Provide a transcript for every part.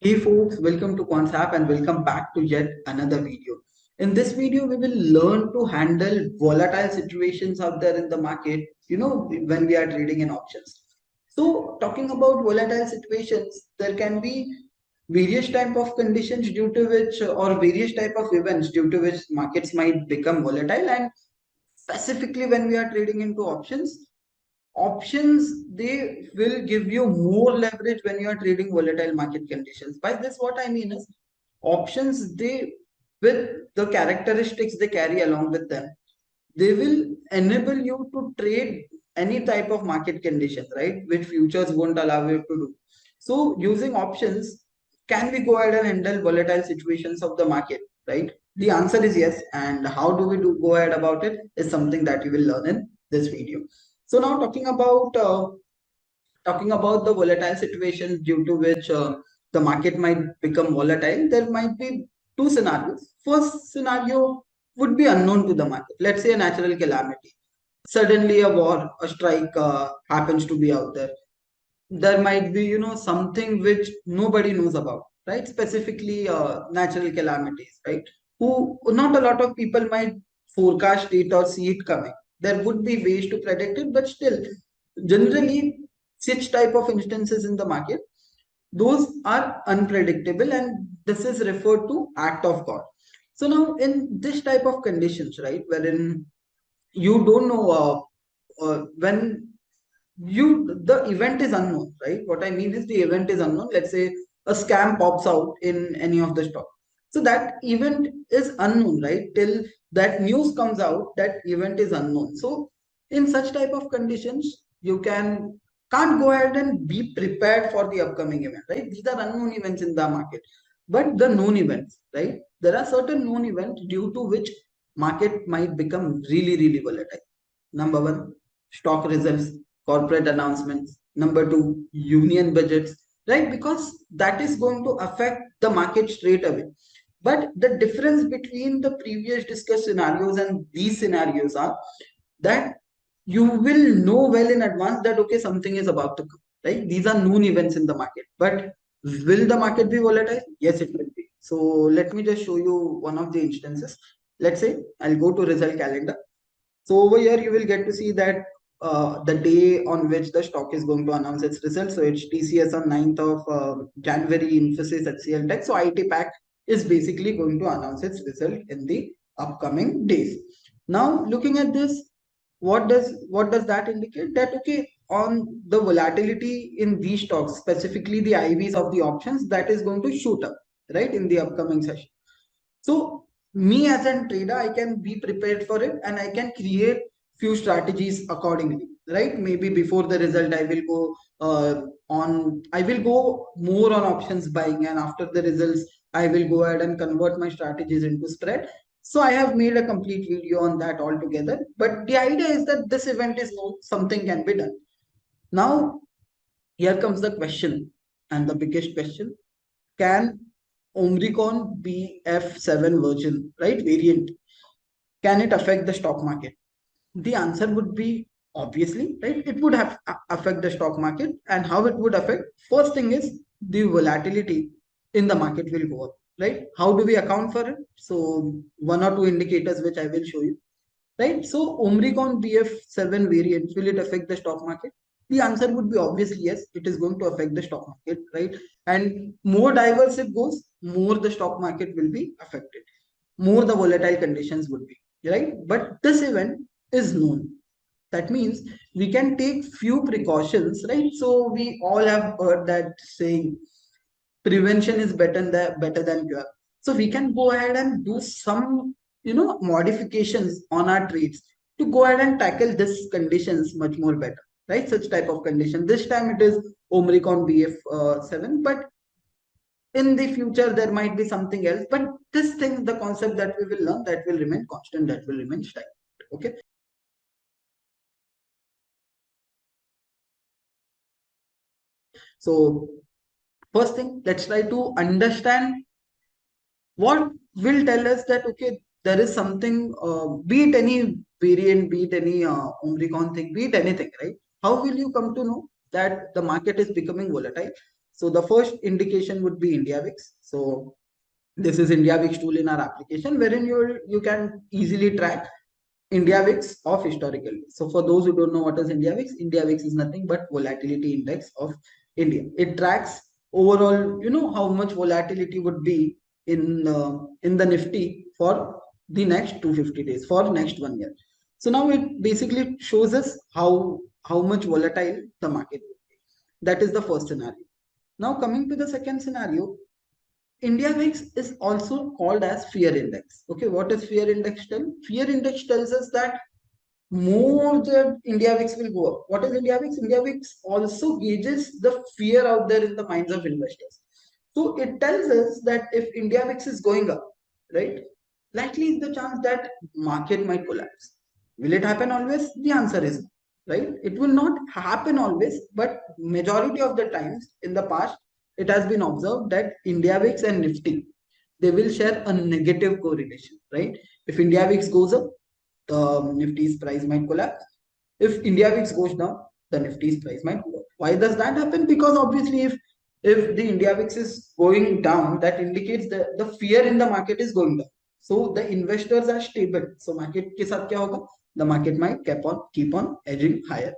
Hey folks, welcome to Quantsapp and welcome back to yet another video. In this video, we will learn to handle volatile situations out there in the market, when we are trading in options. So talking about volatile situations, there can be various type of conditions due to which or various type of events due to which markets might become volatile, and specifically when we are trading into options, they will give you more leverage when you are trading volatile market conditions. By this what I mean is, options, they, with the characteristics they carry along with them, they will enable you to trade any type of market conditions, right, which futures won't allow you to do. So using options, can we go ahead and handle volatile situations of the market, right? The answer is yes. And how do we go ahead about it is something that you will learn in this video. So now talking about the volatile situations due to which the market might become volatile, there might be two scenarios. First scenario would be unknown to the market. Let's say a natural calamity. Suddenly a war, a strike happens to be out there. There might be, something which nobody knows about, right? Specifically natural calamities, right? Who not a lot of people might forecast it or see it coming. There would be ways to predict it, but still, generally, such type of instances in the market, those are unpredictable, and this is referred to act of God. So now in this type of conditions, right, wherein you don't know when the event is unknown, right? What I mean is the event is unknown. Let's say a scam pops out in any of the stock, so that event is unknown, right? Till that news comes out, that event is unknown. So in such type of conditions, you can't go ahead and be prepared for the upcoming event, right? These are unknown events in the market. But the known events, right, there are certain known events due to which market might become really, really volatile. Number one, stock results, corporate announcements. Number two, union budgets, right? Because that is going to affect the market straight away. But the difference between the previous discussed scenarios and these scenarios are that you will know well in advance that okay, something is about to come, right? These are known events in the market. But will the market be volatile? Yes, it will be. So let me just show you one of the instances. Let's say I'll go to result calendar. So over here, you will get to see that the day on which the stock is going to announce its results. So it's TCS on 9th of January, Infosys, HCL Tech. So IT Pack is basically going to announce its result in the upcoming days. Now, looking at this, what does that indicate? That okay, on the volatility in these stocks, specifically the IVs of the options, that is going to shoot up, right, in the upcoming session. So me as a trader, I can be prepared for it and I can create few strategies accordingly, right? Maybe before the result, I will go more on options buying, and after the results, I will go ahead and convert my strategies into spread. So I have made a complete video on that altogether. But the idea is that this event is something can be done. Now, here comes the question, and the biggest question: can Omricon BF.7 version, right, variant, can it affect the stock market? The answer would be obviously, right? It would have affect the stock market. And how it would affect? First thing is the volatility in the market will go up, right? How do we account for it? So one or two indicators which I will show you, right? So Omricon BF.7 variant, will it affect the stock market? The answer would be obviously yes, it is going to affect the stock market, right? And more diverse it goes, more the stock market will be affected, more the volatile conditions would be, right? But this event is known. That means we can take few precautions, right? So we all have heard that saying, prevention is better than cure. So we can go ahead and do some modifications on our trades to go ahead and tackle this conditions much more better, right? Such type of condition, this time it is Omricon BF.7, but in the future there might be something else. But this thing, the concept that we will learn, that will remain constant, that will remain stagnant. Okay. So first thing, let's try to understand what will tell us that okay, there is something, be it any variant, be it any Omicron thing, be it anything, right? How will you come to know that the market is becoming volatile? So the first indication would be India VIX. So this is India VIX tool in our application, wherein you can easily track India VIX of historical. So for those who don't know what is India VIX is nothing but volatility index of India. It tracks overall, how much volatility would be in the Nifty for the next 250 days, for next 1 year. So now it basically shows us how much volatile the market will be. That is the first scenario. Now coming to the second scenario, India VIX is also called as fear index. Okay, what is fear index tell? Fear index tells us that more the India VIX will go up. What is India VIX? India VIX also gauges the fear out there in the minds of investors. So it tells us that if India VIX is going up, right, likely is the chance that market might collapse. Will it happen always? The answer is no, right? It will not happen always, but majority of the times in the past, it has been observed that India VIX and Nifty, they will share a negative correlation, right? If India VIX goes up, the Nifty's price might collapse. If India VIX goes down, the Nifty's price might go up. Why does that happen? Because obviously, if the India VIX is going down, that indicates that the fear in the market is going down. So the investors are stable. So market के साथ क्या होगा? The market might keep on edging higher.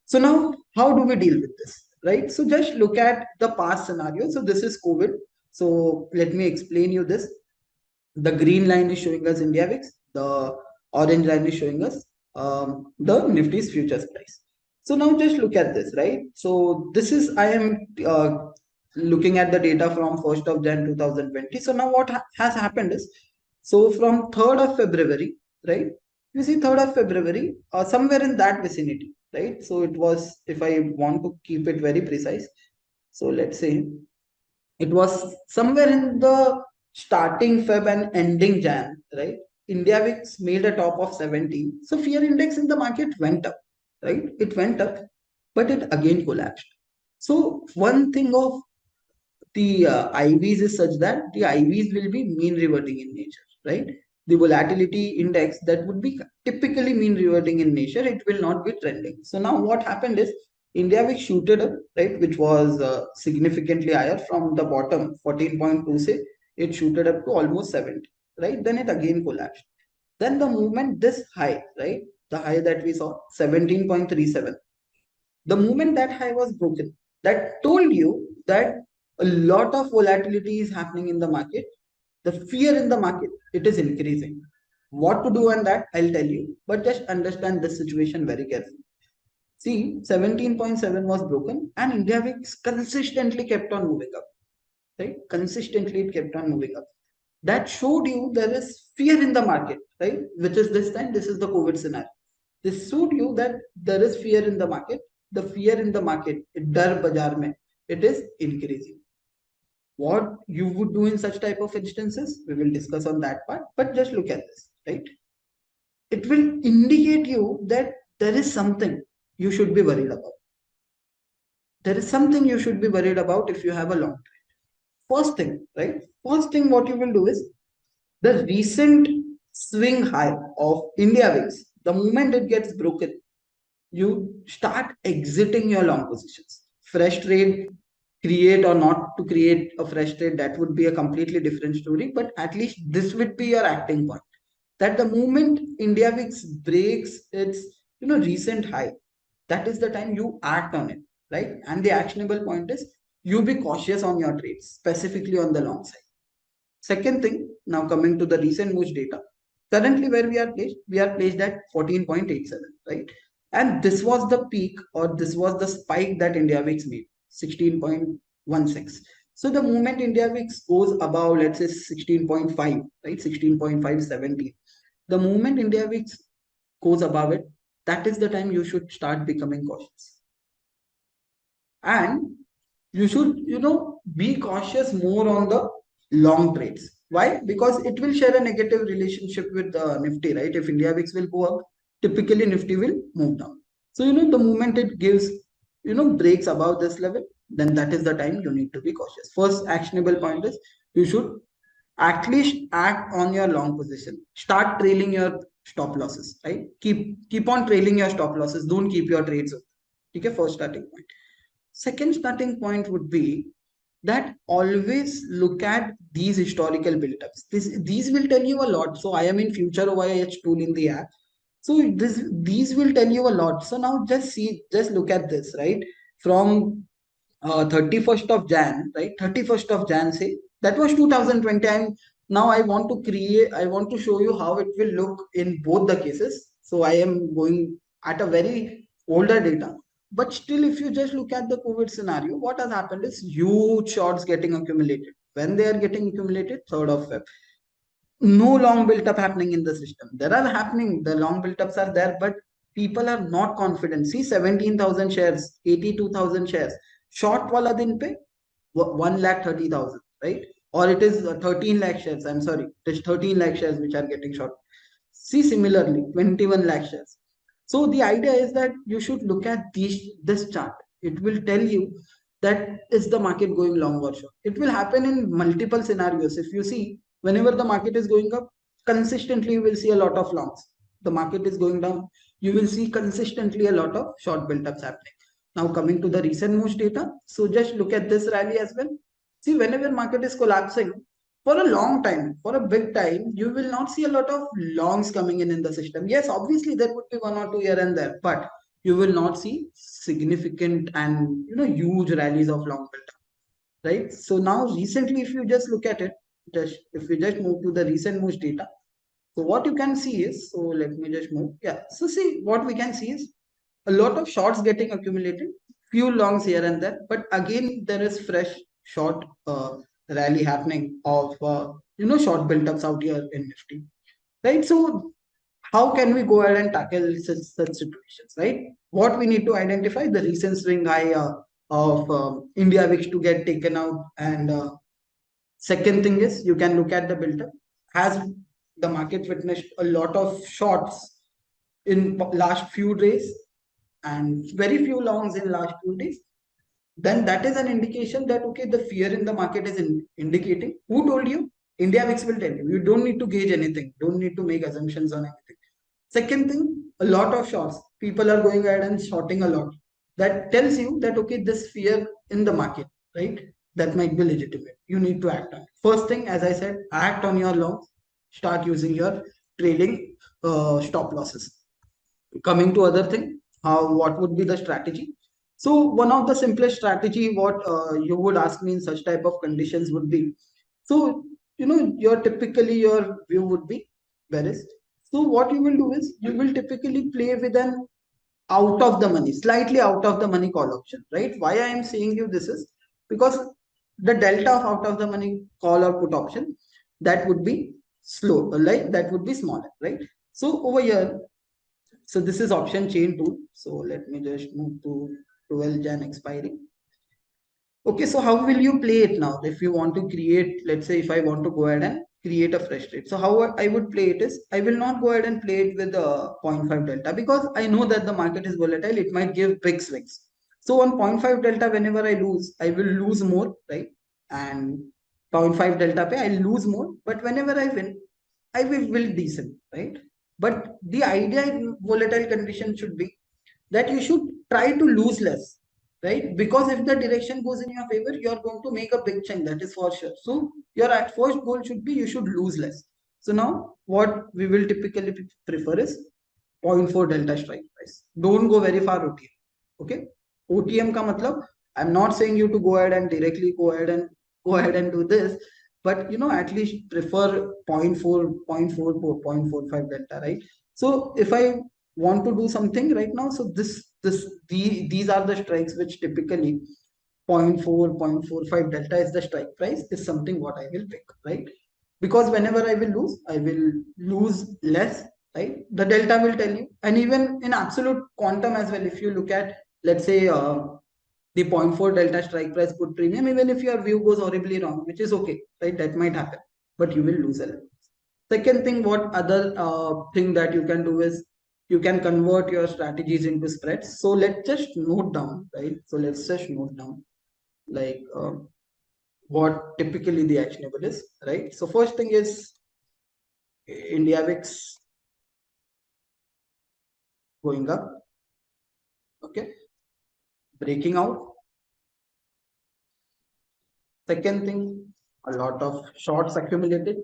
So now, how do we deal with this? Right? So just look at the past scenario. So this is COVID. So let me explain you this. The green line is showing us India VIX. The orange line is showing us the Nifty's futures price. So now just look at this, right? So this is, I am looking at the data from 1st of Jan 2020. So now what has happened is, so from 3rd of February, right? You see 3rd of February, somewhere in that vicinity, right? So it was, if I want to keep it very precise, so let's say it was somewhere in the starting Feb and ending Jan, right? India VIX made a top of 70. So fear index in the market went up, right? It went up, but it again collapsed. So one thing of the IVs is such that the IVs will be mean reverting in nature, right? The volatility index that would be typically mean reverting in nature, it will not be trending. So now what happened is India which shooted up, right, which was significantly higher from the bottom 14.2 say, it shooted up to almost 70, right? Then it again collapsed. Then the movement this high, right, the high that we saw 17.37, the moment that high was broken, that told you that a lot of volatility is happening in the market. The fear in the market, it is increasing. What to do on that, I'll tell you, but just understand this situation very carefully. See, 17.7 was broken and India VIX consistently kept on moving up, right? Consistently it kept on moving up. That showed you there is fear in the market, right? Which is this time, this is the COVID scenario. This showed you that there is fear in the market. The fear in the market, dar bazaar mein, it is increasing. What you would do in such type of instances, we will discuss on that part, but just look at this, right? It will indicate you that there is something you should be worried about. There is something you should be worried about if you have a long trade. First thing, right? First thing what you will do is the recent swing high of India VIX, the moment it gets broken, you start exiting your long positions. Fresh trade, create or not to create a fresh trade, that would be a completely different story. But at least this would be your acting point. That the moment India VIX breaks its recent high, that is the time you act on it, right? And the actionable point is you be cautious on your trades, specifically on the long side. Second thing, now coming to the recent moves data. Currently, where we are placed at 14.87, right? And this was the peak, or this was the spike that India VIX made, 16.16. So the moment India VIX goes above, let's say 16.5, right? 16.570. The moment India VIX goes above it, that is the time you should start becoming cautious. And you should, be cautious more on the long trades. Why? Because it will share a negative relationship with the Nifty, right? If India VIX will go up, typically Nifty will move down. So, the moment it gives, breaks above this level, then that is the time you need to be cautious. First actionable point is you should at least act on your long position. Start trailing your stop losses, right? Keep on trailing your stop losses. Don't keep your trades open. Okay, first starting point. Second starting point would be that always look at these historical build-ups. These will tell you a lot. So I am in future OIH tool in the app. So these will tell you a lot. So now just look at this, right? From 31st of Jan, right? 31st of Jan, say that was 2020. Now I want to show you how it will look in both the cases. So I am going at a very older data. But still, if you just look at the COVID scenario, what has happened is huge shorts getting accumulated. When they are getting accumulated, 3rd of Feb, no long built up happening in the system. There are happening, the long built ups are there, but people are not confident. See, 17,000 shares, 82,000 shares. Short wala din pe 1,30,000, right? Or it is 13 lakh shares. I'm sorry, it is 13 lakh shares which are getting short. See, similarly, 21 lakh shares. So the idea is that you should look at this chart. It will tell you that is the market going long or short. It will happen in multiple scenarios. If you see, whenever the market is going up, consistently you will see a lot of longs. The market is going down, you will see consistently a lot of short build-ups happening. Now coming to the recent moves data, so just look at this rally as well. See, whenever market is collapsing, for a long time, for a big time, you will not see a lot of longs coming in the system. Yes, obviously there would be one or two here and there, but you will not see significant and huge rallies of long build, right? So now recently, if you just look at it, just if we just move to the recent moves data, so what you can see is, so let me just move. Yeah. So see, what we can see is a lot of shorts getting accumulated, few longs here and there, but again there is fresh short rally happening of short build-ups out here in Nifty, right? So how can we go ahead and tackle such situations, right? What we need to identify the recent swing high of India VIX to get taken out, and second thing is you can look at the build-up. Has the market witnessed a lot of shorts in last few days and very few longs in last few days? Then that is an indication that okay, the fear in the market is indicating. Who told you? India VIX will tell you. You don't need to gauge anything. Don't need to make assumptions on anything. Second thing, a lot of shorts. People are going ahead and shorting a lot. That tells you that okay, this fear in the market, right? That might be legitimate. You need to act on it. First thing, as I said, act on your longs. Start using your trading stop losses. Coming to other thing, how what would be the strategy? So one of the simplest strategy what you would ask me in such type of conditions would be, so your typically your view would be bearish. So what you will do is you will typically play with an out of the money, slightly out of the money call option, right? Why I am saying you this is because the delta of out of the money call or put option, that would be slow, like that would be smaller, right? So over here, so this is option chain tool. So let me just move to 12 Jan expiry. Okay, so how will you play it now? If you want to create, let's say if I want to go ahead and create a fresh trade. So how I would play it is, I will not go ahead and play it with a zero point 0.5 delta because I know that the market is volatile. It might give big swings. So on zero point 0.5 delta, whenever I lose, I will lose more, right? And zero point 0.5 delta pay, I lose more. But whenever I win, I will decent, right? But the idea in volatile condition should be that you should try to lose less, right? Because if the direction goes in your favor, you are going to make a big chunk, that is for sure. So your at first goal should be you should lose less. So now what we will typically prefer is zero point 0.4 delta strike price. Don't go very far OTM. Okay. OTM ka matlab, I'm not saying you to go ahead and directly go ahead and do this, but at least prefer 0 0.4, 0.44, 0.45 delta, right? So if I want to do something right now, so these are the strikes which typically 0 0.4, 0.45 delta is the strike price, is something what I will pick, right? Because whenever I will lose less, right? The delta will tell you, and even in absolute quantum as well, if you look at, let's say, the zero point 0.4 delta strike price put premium, even if your view goes horribly wrong, which is okay, right? That might happen, but you will lose a little. Second thing, what other thing that you can do is you can convert your strategies into spreads. So let's just note down, right? So let's just note down like what typically the actionable is, right? So first thing is India VIX going up, okay, breaking out, Second thing, a lot of shorts accumulated.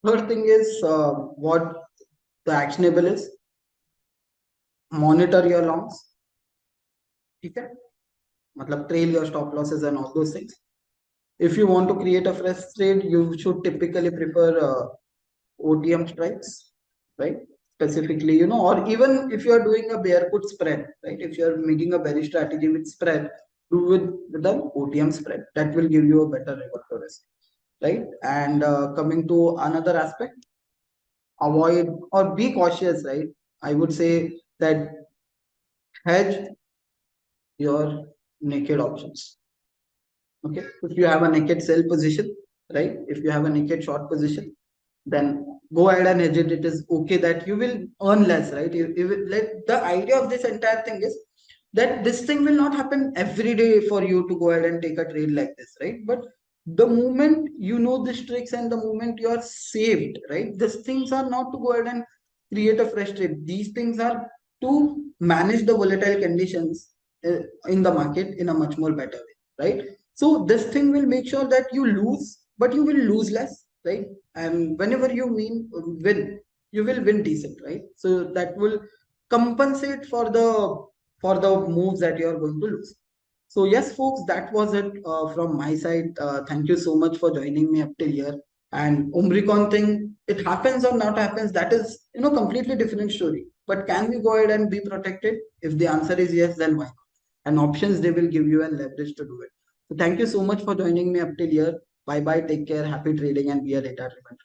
Third thing is what the actionable is. Monitor your longs. Okay? Matlab trail your stop losses and all those things. If you want to create a fresh trade, you should typically prefer OTM strikes, right? Specifically, or even if you are doing a bear put spread, right? If you are making a bearish strategy with spread, do with the OTM spread. That will give you a better reward for risk, right? And coming to another aspect, avoid or be cautious, right? I would say that hedge your naked options. Okay, if you have a naked sell position, right? If you have a naked short position, then go ahead and hedge it. It is okay that you will earn less, right? The idea of this entire thing is that this thing will not happen every day for you to go ahead and take a trade like this, right? But the moment you know these tricks and the moment you are saved, right? These things are not to go ahead and create a fresh trade. These things are to manage the volatile conditions in the market in a much more better way, right? So this thing will make sure that you lose, but you will lose less, right? And whenever you win, you will win decent, right? So that will compensate for the moves that you are going to lose. So yes, folks, that was it from my side. Thank you so much for joining me up till here. And Omricon thing, it happens or not happens, that is completely different story. But can we go ahead and be protected? If the answer is yes, then why not? And options they will give you and leverage to do it. So thank you so much for joining me up till here. Bye bye. Take care. Happy trading and be a data driven.